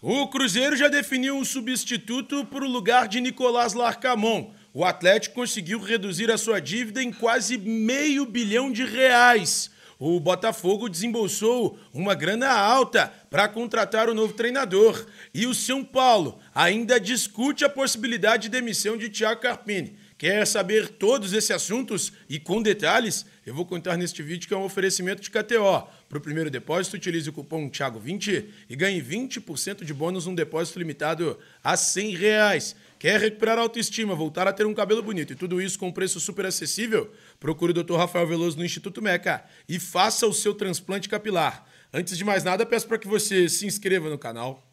O Cruzeiro já definiu um substituto para o lugar de Nicolás Larcamón. O Atlético conseguiu reduzir a sua dívida em quase R$500 milhão. O Botafogo desembolsou uma grana alta para contratar o novo treinador. E o São Paulo ainda discute a possibilidade de demissão de Thiago Carpini. Quer saber todos esses assuntos e com detalhes? Eu vou contar neste vídeo que é um oferecimento de KTO. Para o primeiro depósito, utilize o cupom Thiago20 e ganhe 20% de bônus num depósito limitado a R$100. Quer recuperar a autoestima, voltar a ter um cabelo bonito e tudo isso com um preço super acessível? Procure o Dr. Rafael Veloso no Instituto Meca e faça o seu transplante capilar. Antes de mais nada, peço para que você se inscreva no canal,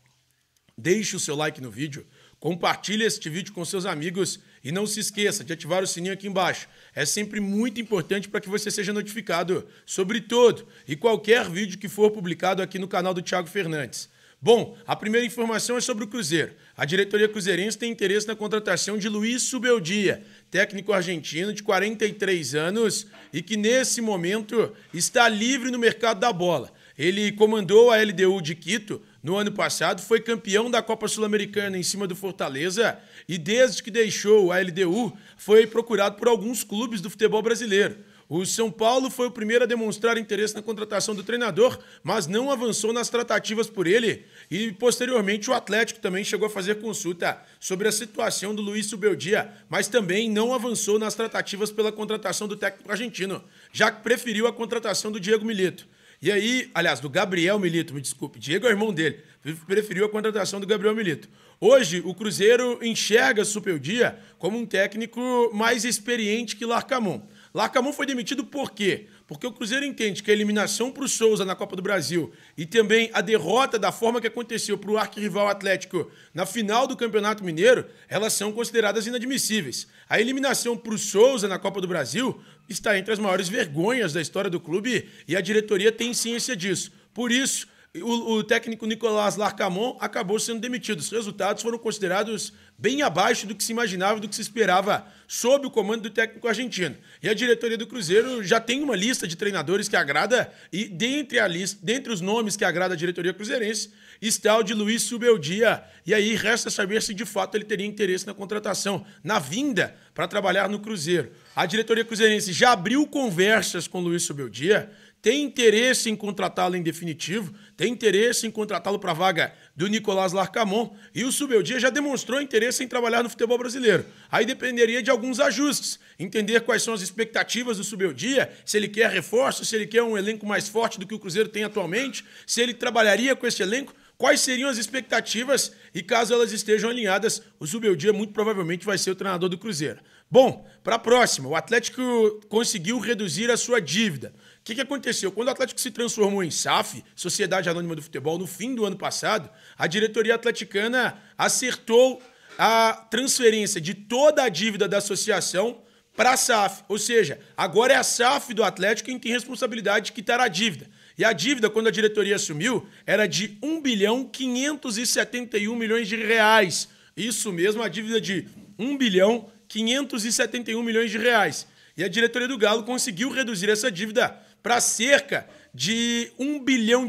deixe o seu like no vídeo, compartilhe este vídeo com seus amigos e não se esqueça de ativar o sininho aqui embaixo. É sempre muito importante para que você seja notificado sobre todo e qualquer vídeo que for publicado aqui no canal do Thiago Fernandes. Bom, a primeira informação é sobre o Cruzeiro. A diretoria cruzeirense tem interesse na contratação de Luiz Zubeldia, técnico argentino de 43 anos e que nesse momento está livre no mercado da bola. Ele comandou a LDU de Quito no ano passado, foi campeão da Copa Sul-Americana em cima do Fortaleza e desde que deixou a LDU foi procurado por alguns clubes do futebol brasileiro. O São Paulo foi o primeiro a demonstrar interesse na contratação do treinador, mas não avançou nas tratativas por ele. E, posteriormente, o Atlético também chegou a fazer consulta sobre a situação do Luiz Zubeldia, mas também não avançou nas tratativas pela contratação do técnico argentino, já que preferiu a contratação do Diego Milito. E aí, aliás, do Gabriel Milito, me desculpe, Diego é o irmão dele, preferiu a contratação do Gabriel Milito. Hoje, o Cruzeiro enxerga Zubeldia como um técnico mais experiente que Larcamón. Larcamón foi demitido por quê? Porque o Cruzeiro entende que a eliminação para o Souza na Copa do Brasil e também a derrota da forma que aconteceu para o arquirrival Atlético na final do Campeonato Mineiro, elas são consideradas inadmissíveis. A eliminação para o Souza na Copa do Brasil está entre as maiores vergonhas da história do clube e a diretoria tem ciência disso. Por isso, o técnico Nicolás Larcamón acabou sendo demitido. Os resultados foram considerados bem abaixo do que se imaginava, do que se esperava sob o comando do técnico argentino. E a diretoria do Cruzeiro já tem uma lista de treinadores que agrada e dentre os nomes que agrada a diretoria cruzeirense está o de Luiz Zubeldia. E aí resta saber se de fato ele teria interesse na contratação, na vinda para trabalhar no Cruzeiro. A diretoria cruzeirense já abriu conversas com Luiz Zubeldia, tem interesse em contratá-lo em definitivo, tem interesse em contratá-lo para a vaga do Nicolás Larcamón e o Zubeldia já demonstrou interesse em trabalhar no futebol brasileiro. Aí dependeria de alguns ajustes, entender quais são as expectativas do Zubeldia, se ele quer reforço, se ele quer um elenco mais forte do que o Cruzeiro tem atualmente, se ele trabalharia com esse elenco, quais seriam as expectativas e caso elas estejam alinhadas, o Zubeldia muito provavelmente vai ser o treinador do Cruzeiro. Bom, para a próxima, o Atlético conseguiu reduzir a sua dívida. O que aconteceu? Quando o Atlético se transformou em SAF, Sociedade Anônima do Futebol, no fim do ano passado, a diretoria atleticana acertou a transferência de toda a dívida da associação para a SAF. Ou seja, agora é a SAF do Atlético quem tem responsabilidade de quitar a dívida. E a dívida, quando a diretoria assumiu, era de R$1.571 bilhões. Isso mesmo, a dívida de R$1.571 bilhões. E a diretoria do Galo conseguiu reduzir essa dívida para cerca de R$1 bilhão.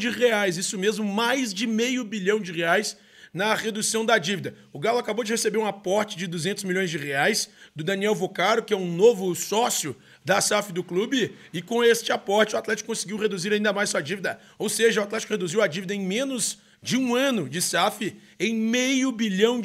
Isso mesmo, mais de R$500 bilhão na redução da dívida. O Galo acabou de receber um aporte de R$200 milhões do Daniel Vocaro, que é um novo sócio da SAF do clube, e com este aporte o Atlético conseguiu reduzir ainda mais sua dívida. Ou seja, o Atlético reduziu a dívida em menos de um ano de SAF em R$500 bilhão.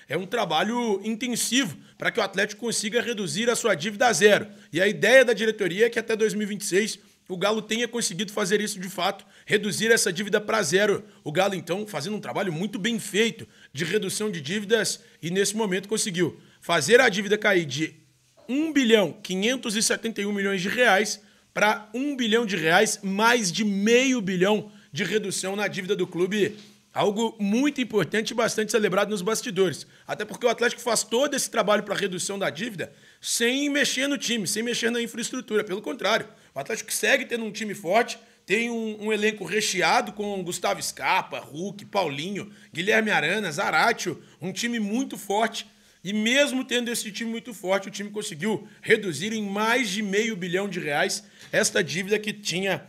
É um trabalho intensivo para que o Atlético consiga reduzir a sua dívida a zero. E a ideia da diretoria é que até 2026 o Galo tenha conseguido fazer isso de fato, reduzir essa dívida para zero. O Galo, então, fazendo um trabalho muito bem feito de redução de dívidas e, nesse momento, conseguiu fazer a dívida cair de R$1.571 bilhões para R$1 bilhão, mais de R$500 bilhão de redução na dívida do clube. Algo muito importante e bastante celebrado nos bastidores. Até porque o Atlético faz todo esse trabalho para redução da dívida sem mexer no time, sem mexer na infraestrutura. Pelo contrário, o Atlético segue tendo um time forte, tem um elenco recheado com Gustavo Scarpa, Hulk, Paulinho, Guilherme Arana, Zaratio, um time muito forte. E mesmo tendo esse time muito forte, o time conseguiu reduzir em mais de R$500 bilhão esta dívida que tinha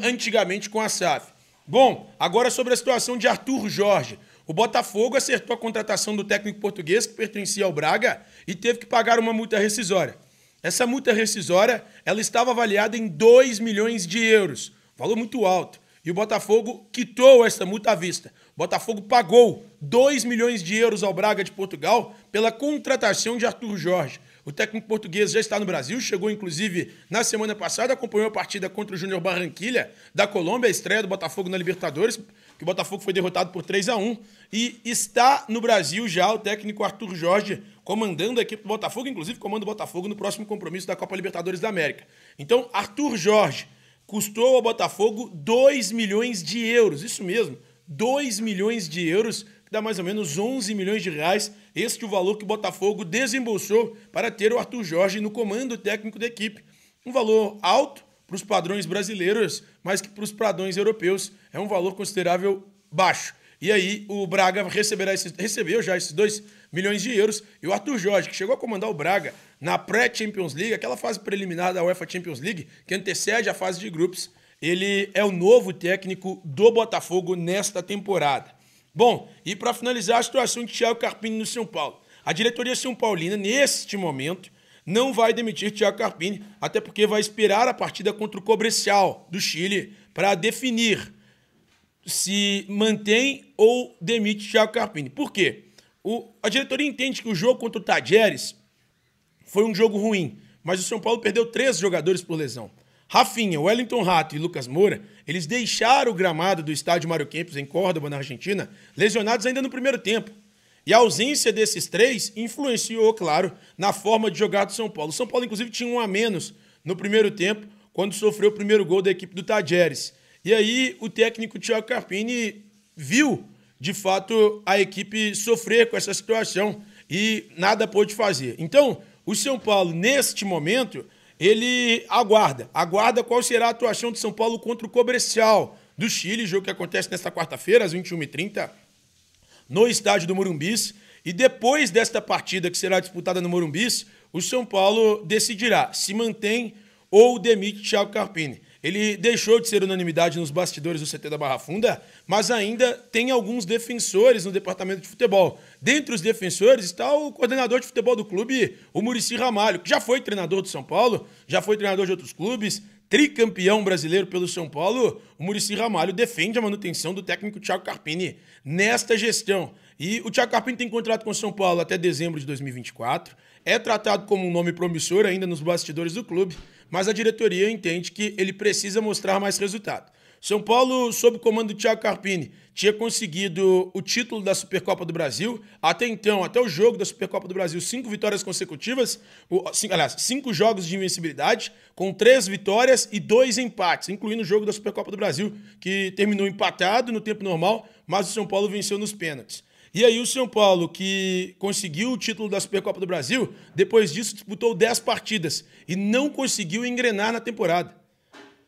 antigamente com a SAF. Bom, agora sobre a situação de Arthur Jorge. O Botafogo acertou a contratação do técnico português que pertencia ao Braga e teve que pagar uma multa rescisória. Essa multa rescisória, ela estava avaliada em 2 milhões de euros, valor muito alto. E o Botafogo quitou essa multa à vista. O Botafogo pagou 2 milhões de euros ao Braga de Portugal pela contratação de Arthur Jorge. O técnico português já está no Brasil, chegou inclusive na semana passada, acompanhou a partida contra o Júnior Barranquilla da Colômbia, a estreia do Botafogo na Libertadores, que o Botafogo foi derrotado por 3-1, e está no Brasil já o técnico Arthur Jorge, comandando a equipe do Botafogo, inclusive comanda o Botafogo no próximo compromisso da Copa Libertadores da América. Então, Arthur Jorge custou ao Botafogo 2 milhões de euros, isso mesmo, 2 milhões de euros, que dá mais ou menos 11 milhões de reais, este é o valor que o Botafogo desembolsou para ter o Arthur Jorge no comando técnico da equipe. Um valor alto para os padrões brasileiros, mas que para os padrões europeus é um valor considerável baixo. E aí o Braga recebeu já esses 2 milhões de euros, e o Arthur Jorge, que chegou a comandar o Braga na pré-Champions League, aquela fase preliminar da UEFA Champions League, que antecede a fase de grupos, ele é o novo técnico do Botafogo nesta temporada. Bom, e para finalizar a situação de Thiago Carpini no São Paulo. A diretoria São Paulina, neste momento, não vai demitir Thiago Carpini, até porque vai esperar a partida contra o Cobrecial do Chile para definir se mantém ou demite Thiago Carpini. Por quê? A diretoria entende que o jogo contra o Tajeres foi um jogo ruim, mas o São Paulo perdeu 3 jogadores por lesão. Rafinha, Wellington Rato e Lucas Moura, eles deixaram o gramado do estádio Mário Kempes, em Córdoba, na Argentina, lesionados ainda no primeiro tempo. E a ausência desses 3 influenciou, claro, na forma de jogar do São Paulo. O São Paulo, inclusive, tinha 1 a menos no primeiro tempo, quando sofreu o primeiro gol da equipe do Tajeres. E aí o técnico Thiago Carpini viu, de fato, a equipe sofrer com essa situação e nada pôde fazer. Então, o São Paulo, neste momento, ele aguarda qual será a atuação do São Paulo contra o Cobrecial do Chile, jogo que acontece nesta quarta-feira, às 21h30, no estádio do Morumbis. E depois desta partida que será disputada no Morumbis, o São Paulo decidirá se mantém ou demite Thiago Carpini. Ele deixou de ser unanimidade nos bastidores do CT da Barra Funda, mas ainda tem alguns defensores no departamento de futebol. Dentre os defensores está o coordenador de futebol do clube, o Muricy Ramalho, que já foi treinador do São Paulo, já foi treinador de outros clubes, tricampeão brasileiro pelo São Paulo. O Muricy Ramalho defende a manutenção do técnico Thiago Carpini nesta gestão. E o Thiago Carpini tem contrato com o São Paulo até dezembro de 2024, é tratado como um nome promissor ainda nos bastidores do clube, mas a diretoria entende que ele precisa mostrar mais resultado. São Paulo, sob o comando do Thiago Carpini, tinha conseguido o título da Supercopa do Brasil. Até então, até o jogo da Supercopa do Brasil, 5 vitórias consecutivas, 5 jogos de invencibilidade, com 3 vitórias e 2 empates, incluindo o jogo da Supercopa do Brasil, que terminou empatado no tempo normal, mas o São Paulo venceu nos pênaltis. E aí o São Paulo, que conseguiu o título da Supercopa do Brasil, depois disso disputou 10 partidas e não conseguiu engrenar na temporada.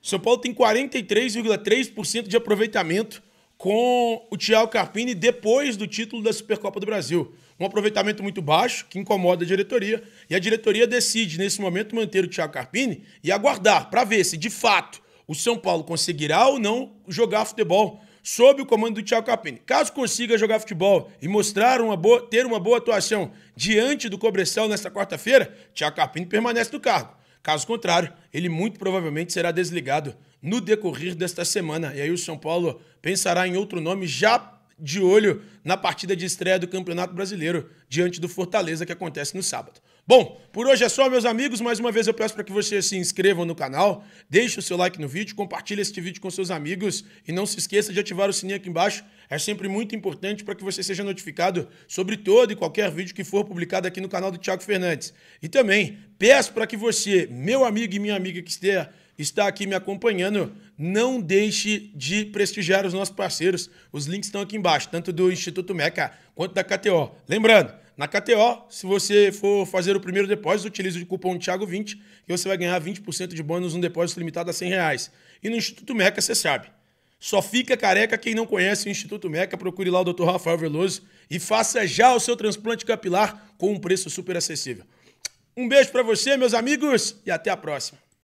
O São Paulo tem 43,3% de aproveitamento com o Thiago Carpini depois do título da Supercopa do Brasil. Um aproveitamento muito baixo, que incomoda a diretoria, e a diretoria decide, nesse momento, manter o Thiago Carpini e aguardar para ver se, de fato, o São Paulo conseguirá ou não jogar futebol sob o comando do Thiago Carpini. Caso consiga jogar futebol e mostrar ter uma boa atuação diante do Cobrecial nesta quarta-feira, Thiago Carpini permanece no cargo. Caso contrário, ele muito provavelmente será desligado no decorrer desta semana. E aí o São Paulo pensará em outro nome, já de olho na partida de estreia do Campeonato Brasileiro diante do Fortaleza, que acontece no sábado. Bom, por hoje é só, meus amigos. Mais uma vez eu peço para que vocês se inscrevam no canal, deixe o seu like no vídeo, compartilhe este vídeo com seus amigos e não se esqueça de ativar o sininho aqui embaixo. É sempre muito importante para que você seja notificado sobre todo e qualquer vídeo que for publicado aqui no canal do Thiago Fernandes. E também peço para que você, meu amigo e minha amiga que está aqui me acompanhando, não deixe de prestigiar os nossos parceiros. Os links estão aqui embaixo, tanto do Instituto Meca quanto da KTO. Lembrando, na KTO, se você for fazer o primeiro depósito, utilize o cupom Thiago20, que você vai ganhar 20% de bônus num depósito limitado a R$100. E no Instituto Meca, você sabe, só fica careca quem não conhece o Instituto Meca. Procure lá o Dr. Rafael Veloso e faça já o seu transplante capilar com um preço super acessível. Um beijo para você, meus amigos, e até a próxima.